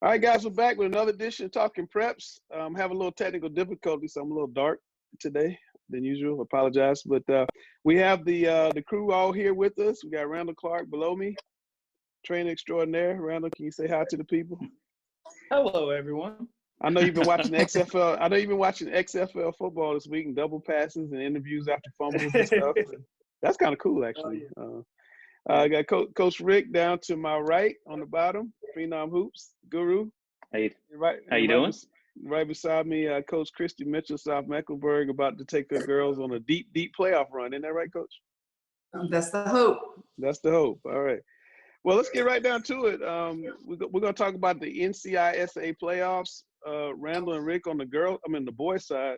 All right, guys, we're back with another edition of Talking Preps. Have a little technical difficulty, so I'm a little dark today than usual. Apologize, but we have the crew all here with us. We got Randall Clark below me, trainer extraordinaire. Randall, can you say hi to the people? Hello, everyone. I know you've been watching XFL. I know you've been watching XFL football this week and double passes and interviews after fumbles and stuff. That's kind of cool, actually. I got Coach Rick down to my right on the bottom, Phenom Hoops, Guru. Hey, Right, how you doing? Right beside me, Coach Christy Mitchell, South Mecklenburg, about to take the girls on a deep, deep playoff run. Isn't that right, Coach? That's the hope. That's the hope. All right. Well, let's get right down to it. We're going to talk about the NCISAA playoffs. Randall and Rick on the boys' side.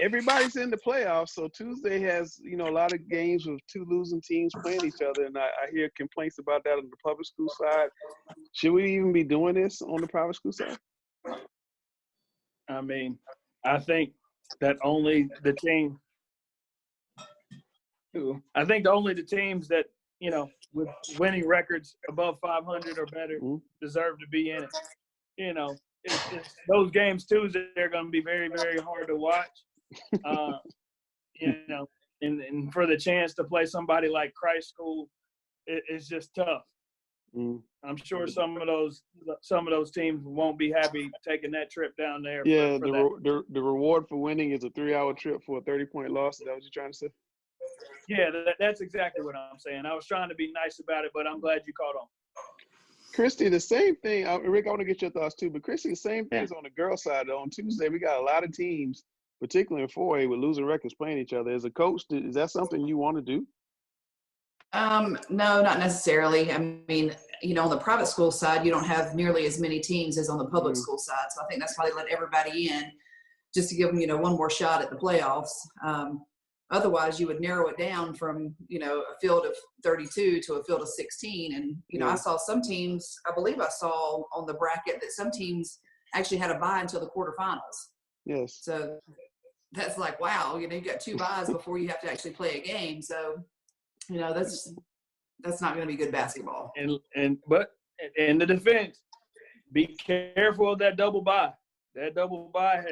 Everybody's in the playoffs, so Tuesday has, a lot of games with two losing teams playing each other, and I hear complaints about that on the public school side. Should we even be doing this on the private school side? I mean, I think that only the teams that, with winning records above 500 or better deserve to be in it. It's those games Tuesday are going to be very, very hard to watch. And for the chance to play somebody like Christ School, it's just tough. I'm sure some of those teams won't be happy taking that trip down there. Yeah, the reward for winning is a 3-hour trip for a 30-point loss. Is that what you're trying to say? Yeah, that's exactly what I'm saying. I was trying to be nice about it, but I'm glad you caught on. Christy, the same thing. Rick, I want to get your thoughts too. But Christy, the same thing is on the girls' side. On Tuesday, we got a lot of teams, particularly in 4A, with losing records playing each other. As a coach, is that something you want to do? No, not necessarily. I mean, on the private school side, you don't have nearly as many teams as on the public school side. So I think that's why they let everybody in, just to give them, one more shot at the playoffs. Otherwise, you would narrow it down from, a field of 32 to a field of 16. And, I saw some teams, I believe I saw on the bracket that some teams actually had a bye until the quarterfinals. Yes. So that's like, wow, you got 2 byes before you have to actually play a game. So, that's not going to be good basketball. But in the defense, be careful of that double bye. That double bye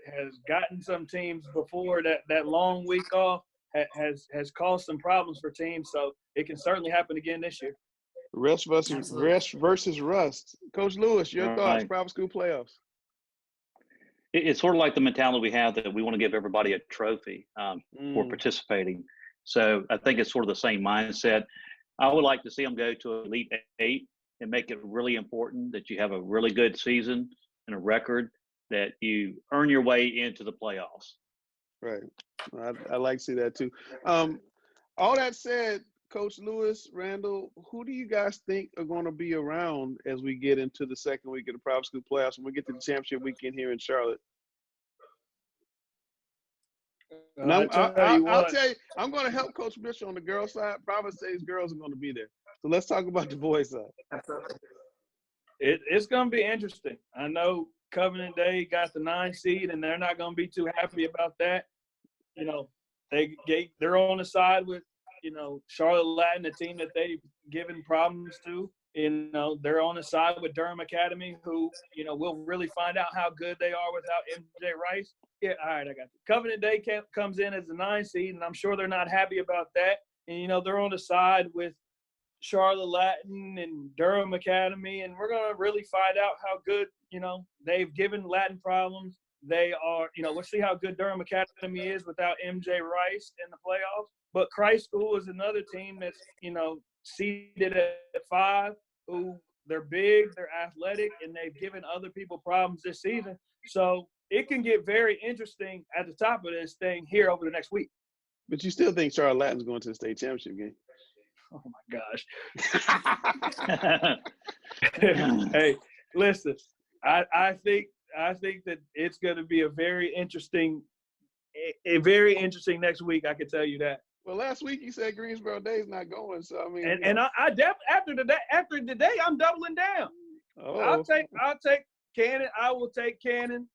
has gotten some teams before. That long week off has caused some problems for teams, so it can certainly happen again this year. Rest versus rust. Coach Lewis, your thoughts, private school playoffs? It's sort of like the mentality we have that we want to give everybody a trophy for participating. So I think it's sort of the same mindset. I would like to see them go to Elite 8 and make it really important that you have a really good season and a record that you earn your way into the playoffs. Right. I like to see that too. All that said, Coach Lewis, Randall, who do you guys think are going to be around as we get into the second week of the private school playoffs when we get to the championship weekend here in Charlotte? I'll tell you, I'm going to help Coach Mitchell on the girls' side. Private stage girls are going to be there. So let's talk about the boys' side. It's going to be interesting. I know Covenant Day got the 9 seed, and they're not going to be too happy about that. They're on the side with, Charlotte Latin, a team that they've given problems to. They're on the side with Durham Academy, who, we'll really find out how good they are without MJ Rice. Yeah, all right, I got you. Covenant Day comes in as the 9 seed, and I'm sure they're not happy about that. And, they're on the side with Charlotte Latin and Durham Academy, and we're going to really find out how good, they've given Latin problems. They are, we'll see how good Durham Academy is without MJ Rice in the playoffs. But Christ School is another team that's, seeded at 5, who they're big, they're athletic, and they've given other people problems this season. So it can get very interesting at the top of this thing here over the next week. But you still think Charlotte Latin's going to the state championship game? Oh my gosh. Hey, listen, I think that it's going to be a very interesting next week. I can tell you that. Well, last week you said Greensboro Day's not going, so I mean. After today, I'm doubling down. Oh. I'll take Cannon. I will take Cannon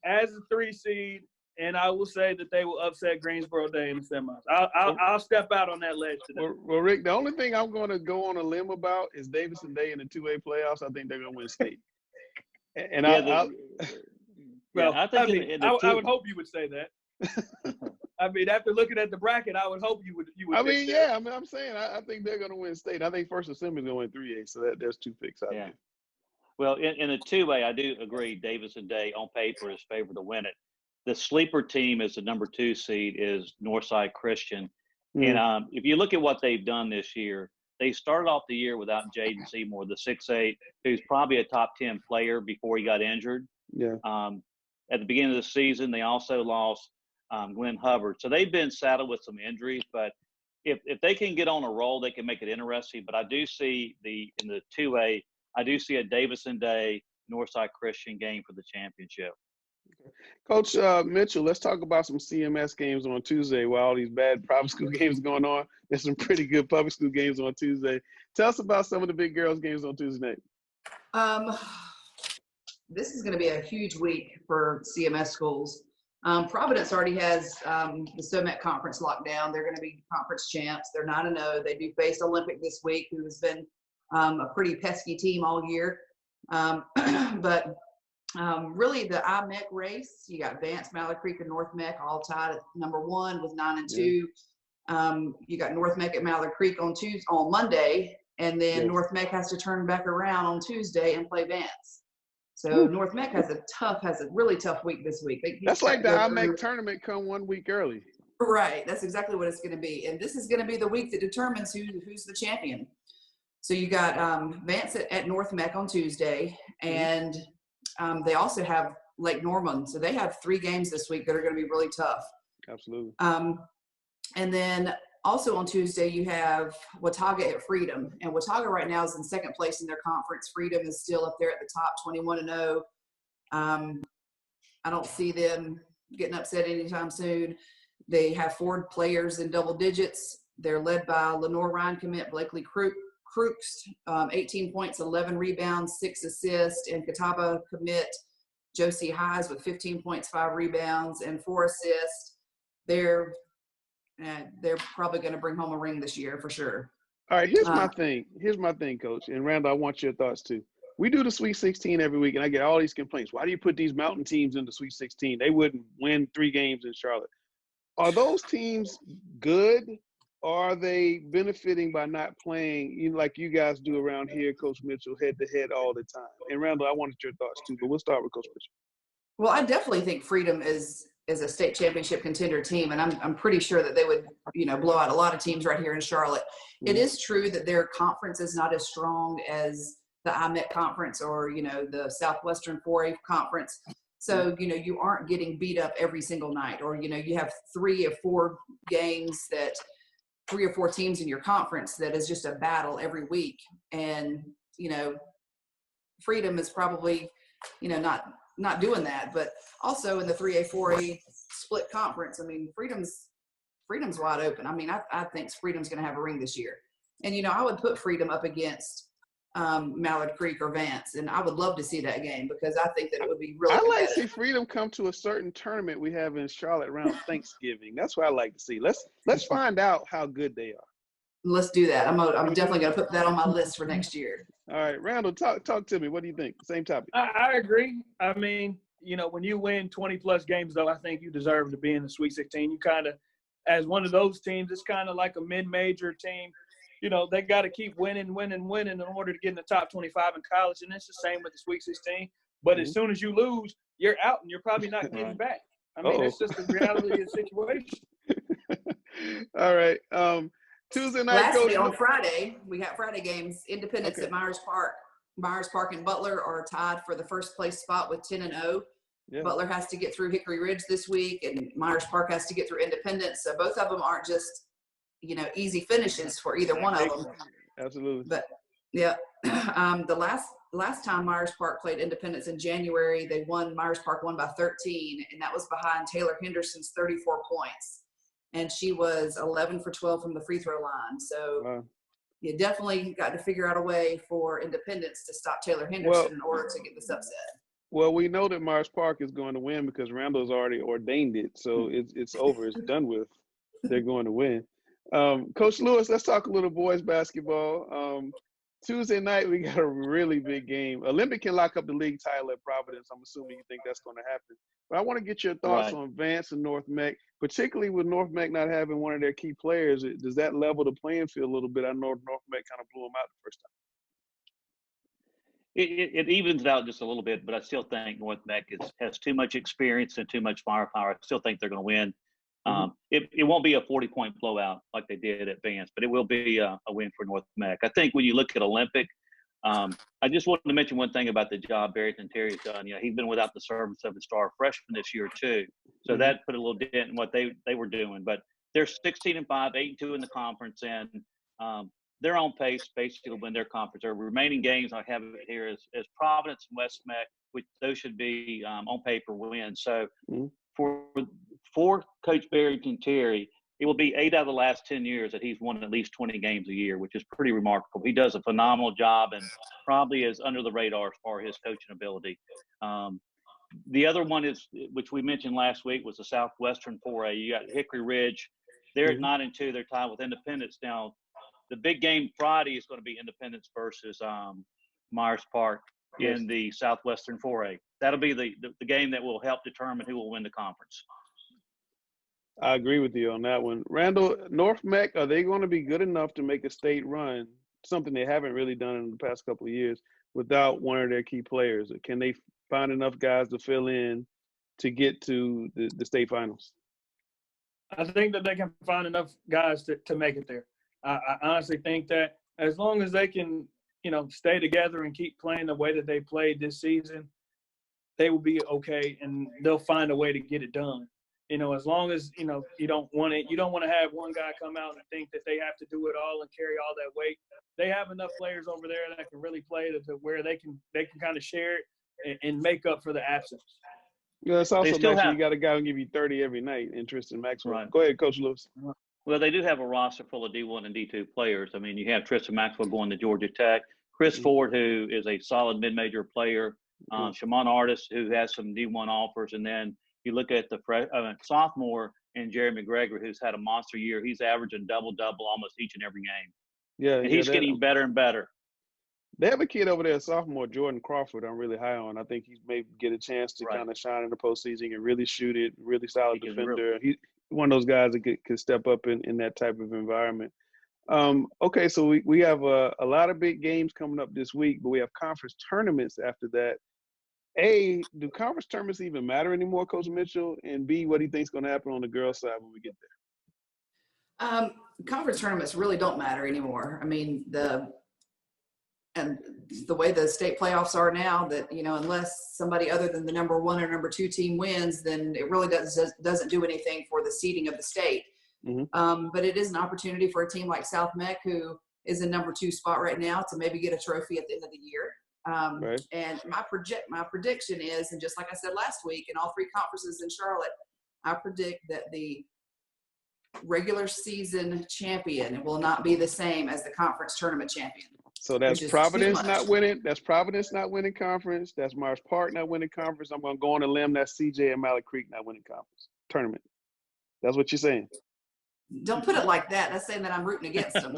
as a 3 seed and I will say that they will upset Greensboro Day in the semis. I'll step out on that ledge today. Well, Rick, the only thing I'm going to go on a limb about is Davidson Day in the 2A playoffs. I think they're going to win state. And I think I would hope you would say that. I mean, after looking at the bracket, I would hope you would. I'm saying I think they're going to win state. I think First Assembly is going to win 3A, so there's 2 picks out there. Well, in the 2A, I do agree Davidson Day on paper is favored to win it. The sleeper team is the number 2 seed is Northside Christian. And if you look at what they've done this year, they started off the year without Jaden Seymour, the 6'8", who's probably a top 10 player before he got injured. Yeah. At the beginning of the season, they also lost Glenn Hubbard. So they've been saddled with some injuries, but if they can get on a roll, they can make it interesting. But I do see in the 2A, I do see a Davidson Day Northside Christian game for the championship. Coach Mitchell, let's talk about some CMS games on Tuesday. While all these bad private school games going on, there's some pretty good public school games on Tuesday. Tell us about some of the big girls games on Tuesday night. This is going to be a huge week for CMS schools. Providence already has the SOMEC conference locked down. They're going to be conference champs. They're 9-0. They do face Olympic this week, who has been a pretty pesky team all year. But really the IMEC race, you got Vance, Mallard Creek, and North Mech all tied at number 1 with 9-2. You got North Mech at Mallard Creek on Monday, and then North Mech has to turn back around on Tuesday and play Vance. So North Mech has a really tough week this week. That's like the IMEC tournament come 1 week early. Right. That's exactly what it's going to be. And this is going to be the week that determines who's the champion. So you got Vance at North Mech on Tuesday, and they also have Lake Norman. So they have 3 games this week that are going to be really tough. Absolutely. And then also on Tuesday, you have Watauga at Freedom. And Watauga right now is in 2nd place in their conference. Freedom is still up there at the top, 21-0. I don't see them getting upset anytime soon. They have 4 players in double digits. They're led by Lenore Ryan commit Blakely Crooks, 18 points, 11 rebounds, 6 assists, and Catawba commit Josie Highs with 15 points, 5 rebounds, and 4 assists. They're probably going to bring home a ring this year for sure. All right, here's my thing, Coach. And Randall, I want your thoughts too. We do the Sweet 16 every week, and I get all these complaints. Why do you put these mountain teams in the Sweet 16? They wouldn't win 3 games in Charlotte. Are those teams good, or are they benefiting by not playing like you guys do around here, Coach Mitchell, head-to-head all the time? And Randall, I wanted your thoughts too, but we'll start with Coach Mitchell. Well, I definitely think Freedom is a state championship contender team, and I'm pretty sure that they would, blow out a lot of teams right here in Charlotte. It is true that their conference is not as strong as the IMEC conference or, the Southwestern 4A conference. So, you aren't getting beat up every single night, or, you have 3 or 4 games that 3 or 4 teams in your conference that is just a battle every week. And, Freedom is probably, not doing that. But also in the 3A, 4A split conference, I mean, Freedom's wide open. I mean, I think Freedom's going to have a ring this year. And, I would put Freedom up against Mallard Creek or Vance, and I would love to see that game because I think that it would be really I like to see Freedom come to a certain tournament we have in Charlotte around Thanksgiving. That's what I like to see. Let's find out how good they are. Let's do that. I'm definitely going to put that on my list for next year. All right, Randall, talk to me. What do you think? Same topic. I agree. I mean, when you win 20-plus games, though, I think you deserve to be in the Sweet 16. You kind of, as one of those teams, it's kind of like a mid-major team. They got to keep winning in order to get in the top 25 in college, and it's the same with the Sweet 16. But as soon as you lose, you're out, and you're probably not getting back. I mean, it's just the reality of the situation. All right. Tuesday night. Lastly, on Friday, we got Friday games. Independence at Myers Park. Myers Park and Butler are tied for the first place spot with 10-0. Yeah. Butler has to get through Hickory Ridge this week, and Myers Park has to get through Independence. So both of them aren't just, easy finishes for either one of them. Absolutely. But yeah, the last time Myers Park played Independence in January, Myers Park won by 13, and that was behind Taylor Henderson's 34 points. And she was 11 for 12 from the free throw line. So you definitely got to figure out a way for Independence to stop Taylor Henderson in order to get this upset. Well, we know that Mars Park is going to win because Randall's already ordained it, so it's over. It's done with. They're going to win. Coach Lewis, let's talk a little boys basketball. Tuesday night we got a really big game. Olympic can lock up the league title at Providence. I'm assuming you think that's going to happen. But I want to get your thoughts Right. on Vance and North Meck, particularly with North Meck not having one of their key players. Does that level the playing field a little bit? I know North Meck kind of blew them out the first time. It evens it out just a little bit, but I still think North Meck has too much experience and too much firepower. I still think they're going to win. It won't be a 40-point blowout like they did at Vance, but it will be a win for North Meck. I think when you look at Olympic, I just wanted to mention one thing about the job Barrington Terry's done. You know, he's been without the service of his star freshman this year too, so that put a little dent in what they were doing. But they're 16-5, 8-2 in the conference, and they're on pace basically to win their conference. Their remaining games I have it here is Providence and West Meck, which those should be on paper wins. So for Coach Barrington Terry, it will be 8 out of the last 10 years that he's won at least 20 games a year, which is pretty remarkable. He does a phenomenal job and probably is under the radar as far as his coaching ability. The other one is, which we mentioned last week, was the Southwestern 4A. You got Hickory Ridge. They're at 9-2. They're tied with Independence now. The big game Friday is going to be Independence versus Myers Park in the Southwestern 4A. That'll be the game that will help determine who will win the conference. I agree with you on that one. Randall, North Meck, are they going to be good enough to make a state run, something they haven't really done in the past couple of years, without one of their key players? Can they find enough guys to fill in to get to the state finals? I think that they can find enough guys to make it there. I honestly think that as long as they can, stay together and keep playing the way that they played this season, they will be okay, and they'll find a way to get it done. As long as, you don't want to have one guy come out and think that they have to do it all and carry all that weight. They have enough players over there that can really play to where they can kind of share it and make up for the absence. Yeah, it's also nice you got a guy who give you 30 every night, and Tristan Maxwell. Right. Go ahead, Coach Lewis. Well, they do have a roster full of D1 and D2 players. I mean, you have Tristan Maxwell going to Georgia Tech, Chris Ford, who is a solid mid-major player, Shamon Artis, who has some D1 offers, and then you look at the sophomore and Jerry McGregor, who's had a monster year. He's averaging double-double almost each and every game. Yeah, and he's getting better and better. They have a kid over there, sophomore Jordan Crawford. I'm really high on. I think he's maybe get a chance to kind of shine in the postseason and really shoot it. Really solid defender. He's one of those guys that could step up in that type of environment. Okay, so we have a lot of big games coming up this week, but we have conference tournaments after that. A, do conference tournaments even matter anymore, Coach Mitchell? And B, what do you think is going to happen on the girls' side when we get there? Conference tournaments really don't matter anymore. I mean, the way the state playoffs are now, that unless somebody other than the number 1 or number 2 team wins, then it really doesn't do anything for the seeding of the state. But it is an opportunity for a team like South Meck, who is in number 2 spot right now, to maybe get a trophy at the end of the year. And my prediction is, and just like I said last week, in all 3 conferences in Charlotte, I predict that the regular season champion will not be the same as the conference tournament champion. So that's Providence not winning. That's Providence not winning conference. That's Myers Park not winning conference. I'm going to go on a limb. That's CJ and Mallard Creek not winning conference tournament. That's what you're saying. Don't put it like that. That's saying that I'm rooting against them.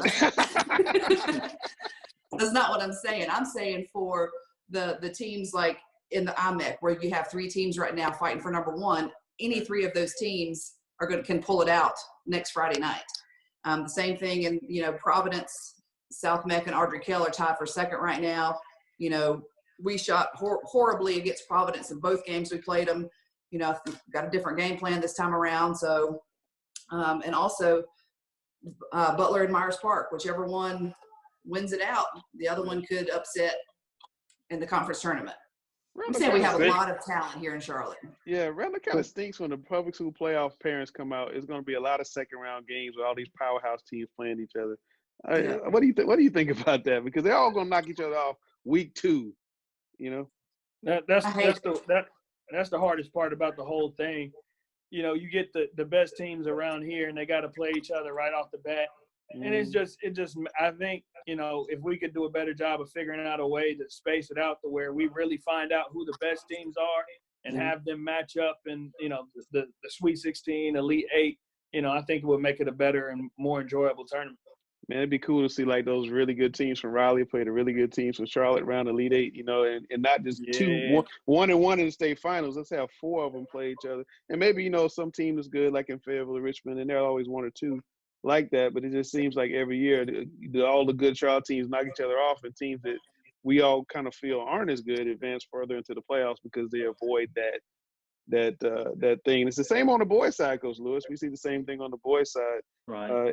That's not what I'm saying. I'm saying for the teams like in the IMEC, where you have 3 teams right now fighting for number 1, any 3 of those teams can pull it out next Friday night. The same thing in Providence, South Meck, and Audrey Kell are tied for 2nd right now. We shot horribly against Providence in both games we played them. Got a different game plan this time around. So, and also Butler and Myers Park, whichever one wins it out, the other one could upset in the conference tournament. I'm saying we have a lot of talent here in Charlotte. Yeah, Randall kind of stinks when the public school playoff parents come out. It's going to be a lot of 2nd-round games with all these powerhouse teams playing each other. What do you think about that? Because they're all going to knock each other off week 2. That's the hardest part about the whole thing. You get the best teams around here, and they got to play each other right off the bat. And it's just I think, you know, if we could do a better job of figuring out a way to space it out to where we really find out who the best teams are and have them match up in, you know, the Sweet 16, Elite 8, you know, I think it would make it a better and more enjoyable tournament. Man, it'd be cool to see like those really good teams from Raleigh play the really good teams from Charlotte around Elite Eight, you know, and not just one and one in the state finals. Let's have four of them play each other. And maybe, you know, some team is good, like in Fayetteville or Richmond, and there are always one or two like that. But it just seems like every year all the good Charlotte teams knock each other off, and teams that we all kind of feel aren't as good advance further into the playoffs because they avoid that thing. It's the same on the boys' side, Coach Lewis. We see the same thing on the boys' side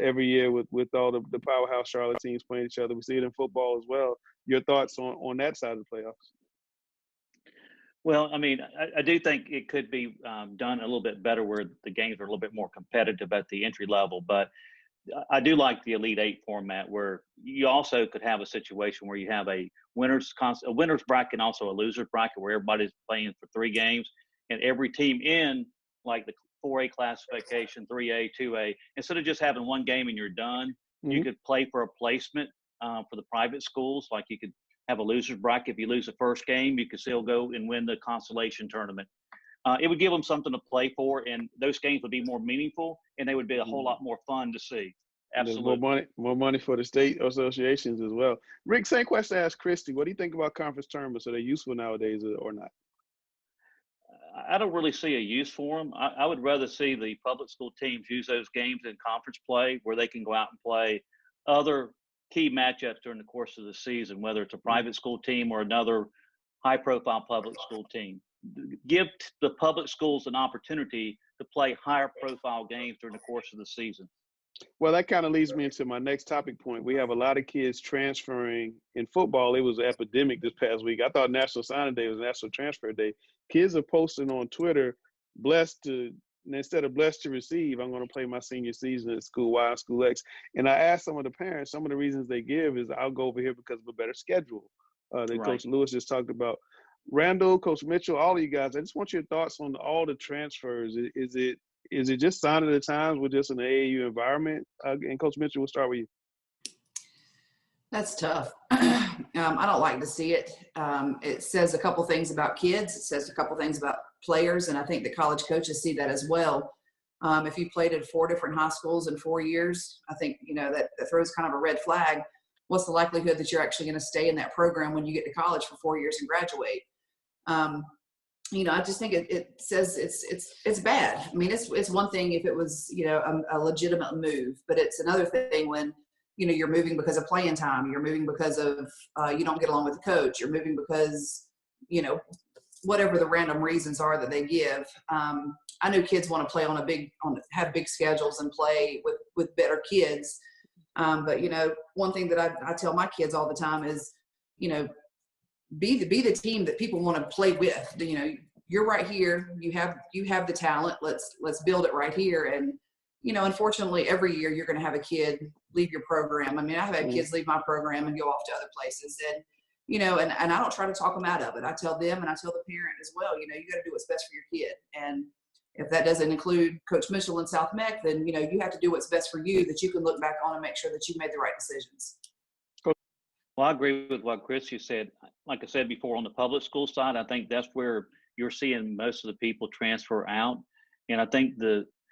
every year with all the powerhouse Charlotte teams playing each other. We see it in football as well. Your thoughts on that side of the playoffs? Well, I mean, I do think it could be done a little bit better where the games are a little bit more competitive at the entry level. But I do like the Elite Eight format where you also could have a situation where you have a winner's bracket and also a loser's bracket where everybody's playing for 3 games. And every team in, like the 4A classification, 3A, 2A, instead of just having one game and you're done, you could play for a placement for the private schools. Like you could have a loser's bracket. If you lose the first game, you could still go and win the consolation tournament. It would give them something to play for, and those games would be more meaningful, and they would be a whole lot more fun to see. Absolutely. There's more money for the state associations as well. Rick, same question I asked Christy. What do you think about conference tournaments? Are they useful nowadays or not? I don't really see a use for them. I would rather see the public school teams use those games in conference play where they can go out and play other key matchups during the course of the season, whether it's a private school team or another high-profile public school team. Give the public schools an opportunity to play higher-profile games during the course of the season. Well, that kind of leads me into my next topic point. We have a lot of kids transferring in football. It was an epidemic this past week. I thought National Signing Day was National Transfer Day. Kids are posting on Twitter, instead of blessed to receive, I'm going to play my senior season at school Y, school X. And I asked some of the parents, some of the reasons they give is I'll go over here because of a better schedule that Coach Lewis just talked about. Randall, Coach Mitchell, all of you guys, I just want your thoughts on all the transfers. Is it just sign of the times with just an AAU environment? And Coach Mitchell, we'll start with you. That's tough. I don't like to see it. It says a couple things about kids. It says a couple things about players, and I think the college coaches see that as well. If you played at 4 different high schools in 4 years, I think, you know, that throws kind of a red flag. What's the likelihood that you're actually going to stay in that program when you get to college for 4 years and graduate? You know, I just think it says it's bad. I mean, it's one thing if it was, you know, a legitimate move, but it's another thing when, you know, you're moving because of playing time. You're moving because of you don't get along with the coach. You're moving because, you know, whatever the random reasons are that they give. I know kids want to play have big schedules and play with better kids. But, you know, one thing that I tell my kids all the time is, you know, be the team that people want to play with. You know, you're right here. You have the talent. Let's build it right here. And, you know, unfortunately, every year you're going to have a kid leave your program. I mean, I've had kids leave my program and go off to other places. And, you know, and I don't try to talk them out of it. I tell them and I tell the parent as well, you know, you got to do what's best for your kid. And if that doesn't include Coach Mitchell and South Meck, then, you know, you have to do what's best for you that you can look back on and make sure that you made the right decisions. Well, I agree with what Chris you said. Like I said before, on the public school side, I think that's where you're seeing most of the people transfer out. And I think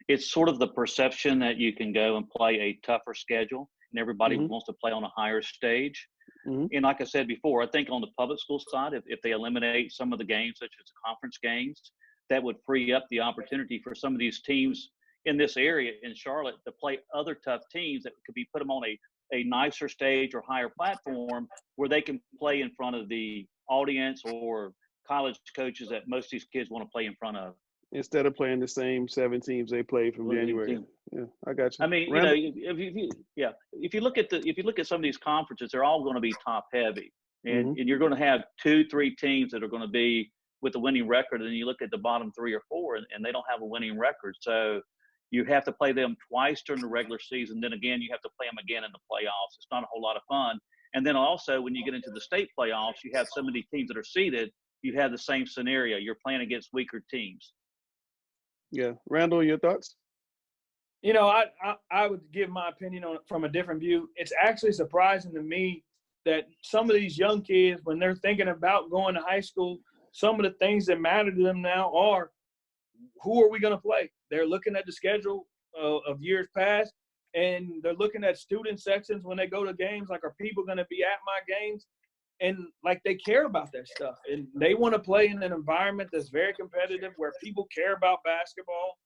it's sort of the perception that you can go and play a tougher schedule and everybody wants to play on a higher stage. And like I said before, I think on the public school side, if they eliminate some of the games, such as the conference games, that would free up the opportunity for some of these teams in this area in Charlotte to play other tough teams that could be put them on a nicer stage or higher platform where they can play in front of the audience or college coaches that most of these kids want to play in front of. Instead of playing the same 7 teams they played from January. Yeah, I got you. I mean, you know, if you look at some of these conferences, they're all going to be top heavy, and you're going to have 2-3 teams that are going to be with a winning record, and you look at the bottom 3 or 4, and they don't have a winning record. So you have to play them twice during the regular season. Then again, you have to play them again in the playoffs. It's not a whole lot of fun. And then also, when you get into the state playoffs, you have so many teams that are seeded. You have the same scenario. You're playing against weaker teams. Yeah. Randall, your thoughts? You know, I would give my opinion on it from a different view. It's actually surprising to me that some of these young kids, when they're thinking about going to high school, some of the things that matter to them now are, who are we going to play? They're looking at the schedule of years past, and they're looking at student sections when they go to games, like, are people going to be at my games? And, like, they care about that stuff. And they want to play in an environment that's very competitive, where people care about basketball,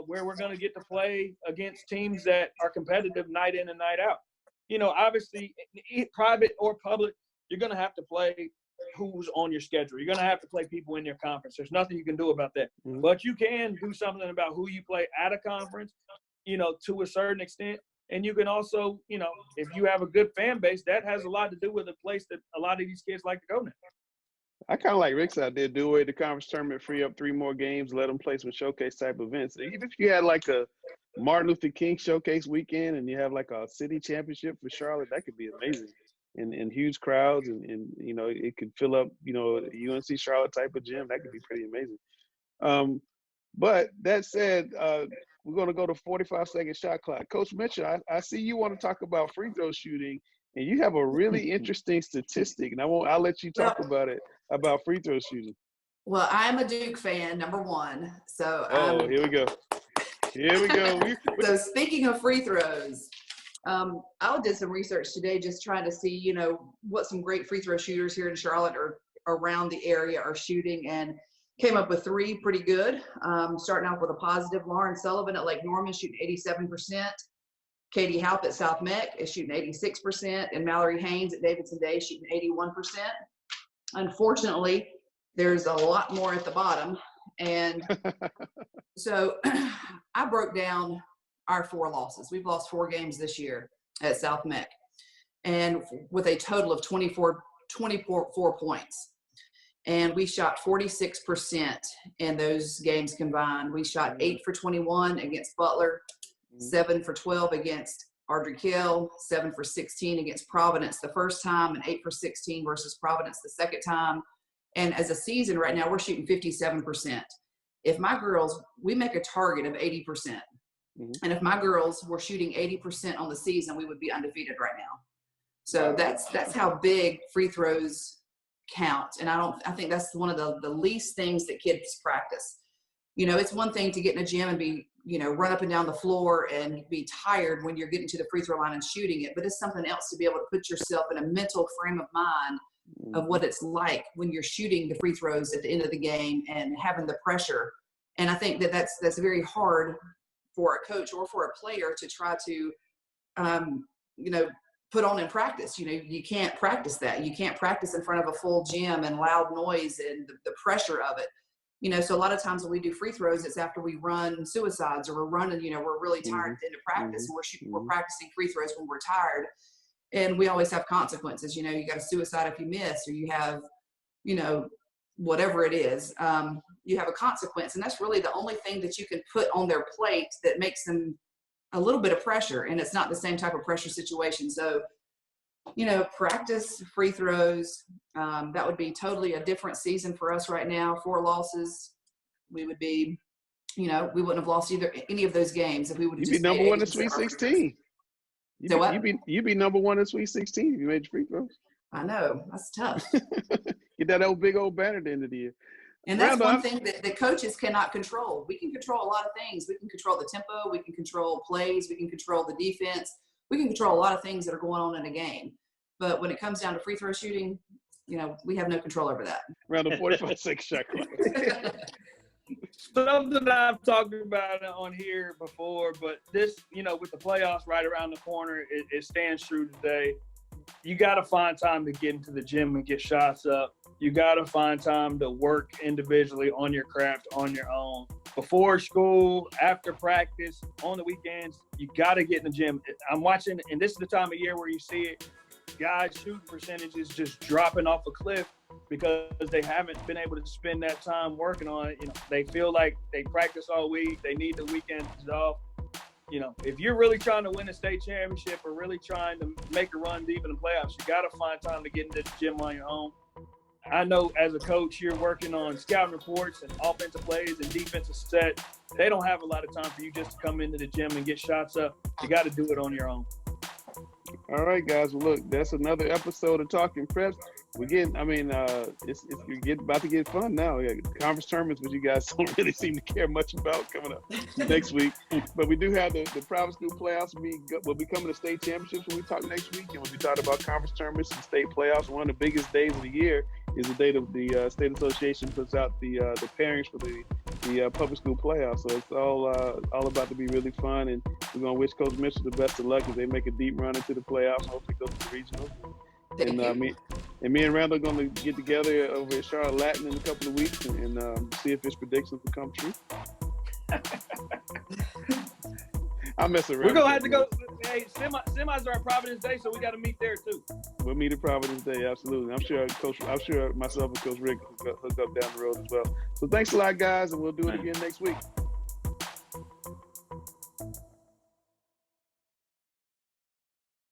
where we're going to get to play against teams that are competitive night in and night out. You know, obviously, private or public, you're going to have to play who's on your schedule. You're going to have to play people in your conference. There's nothing you can do about that. Mm-hmm. But you can do something about who you play at a conference, you know, to a certain extent. And you can also, you know, if you have a good fan base, that has a lot to do with the place that a lot of these kids like to go now. I kind of like Rick's idea, do away with the conference tournament, free up 3 more games, let them play some showcase type events. Even if you had like a Martin Luther King showcase weekend and you have like a city championship for Charlotte, that could be amazing. And huge crowds, and you know, it could fill up, you know, a UNC Charlotte type of gym. That could be pretty amazing. But that said, we're going to go to 45-second shot clock. Coach Mitchell, I see you want to talk about free throw shooting, and you have a really interesting statistic, and I'll let you talk about it, about free throw shooting. Well, I'm a Duke fan, number one. So here we go. Here we go. So speaking of free throws, I did some research today, just trying to see, you know, what some great free throw shooters here in Charlotte or around the area are shooting, and came up with 3 pretty good. Starting off with a positive, Lauren Sullivan at Lake Norman shooting 87%. Katie Halp at South Meck is shooting 86%, and Mallory Haynes at Davidson Day shooting 81%. Unfortunately, there's a lot more at the bottom. And so I broke down our 4 losses. We've lost 4 games this year at South Meck, and with a total of 24 points. And we shot 46% in those games combined. We shot 8 for 21 against Butler, 7 for 12 against Ardrey Hill, 7 for 16 against Providence the first time, and 8 for 16 versus Providence the second time. And as a season right now, we're shooting 57%. If my girls, we make a target of 80%. Mm-hmm. And if my girls were shooting 80% on the season, we would be undefeated right now. So that's how big free throws count. And I think that's one of the least things that kids practice. You know, it's one thing to get in a gym and be, you know, run up and down the floor and be tired when you're getting to the free throw line and shooting it, but it's something else to be able to put yourself in a mental frame of mind of what it's like when you're shooting the free throws at the end of the game and having the pressure. And I think that's very hard for a coach or for a player to try to, you know, put on in practice. You know, you can't practice that. You can't practice in front of a full gym and loud noise and the pressure of it. You know, so a lot of times when we do free throws, it's after we run suicides or we're running, you know, we're really tired at the end of practice, and we're practicing free throws when we're tired. And we always have consequences. You know, you got a suicide if you miss, or you have, you know, whatever it is, you have a consequence. And that's really the only thing that you can put on their plate that makes them a little bit of pressure. And it's not the same type of pressure situation. So, you know, practice free throws. That would be totally a different season for us right now. 4 losses, we would be, you know, we wouldn't have lost any of those games if we would have just be number 1 in Sweet 16. You'd be number 1 in Sweet 16 if you made your free throws. I know, that's tough. Get that big old banner at the end of the year. And that's one thing that the coaches cannot control. We can control a lot of things. We can control the tempo. We can control plays. We can control the defense. We can control a lot of things that are going on in a game. But when it comes down to free throw shooting, you know, we have no control over that. Around the 45-6 shot clock. Something I've talked about on here before, but this, you know, with the playoffs right around the corner, it stands true today. You got to find time to get into the gym and get shots up. You got to find time to work individually on your craft on your own. Before school, after practice, on the weekends, you got to get in the gym. I'm watching, and this is the time of year where you see it, guys' shooting percentages just dropping off a cliff because they haven't been able to spend that time working on it. You know, they feel like they practice all week. They need the weekends off. You know, if you're really trying to win a state championship or really trying to make a run deep in the playoffs, you got to find time to get into the gym on your own. I know as a coach, you're working on scouting reports and offensive plays and defensive set. They don't have a lot of time for you just to come into the gym and get shots up. You got to do it on your own. All right, guys. Well, look, that's another episode of Talking Preps. We're getting, it's about to get fun now. We got conference tournaments, which you guys don't really seem to care much about coming up next week. But we do have the private school playoffs. We'll be coming to state championships when we talk next week, and we'll be talking about conference tournaments and state playoffs. One of the biggest days of the year is the day that the state association puts out the pairings for the public school playoffs. So it's all about to be really fun, and we're gonna wish Coach Mitchell the best of luck as they make a deep run into the playoffs. Hopefully, go to the regionals. And me and Randall are going to get together over at Charlotte Latin in a couple of weeks and see if his predictions will come true. I'll mess around. We're going to have to go. Hey, semis are at Providence Day, so we got to meet there too. We'll meet at Providence Day, absolutely. I'm sure myself and Coach Rick hook up down the road as well. So thanks a lot, guys, and we'll do it again next week.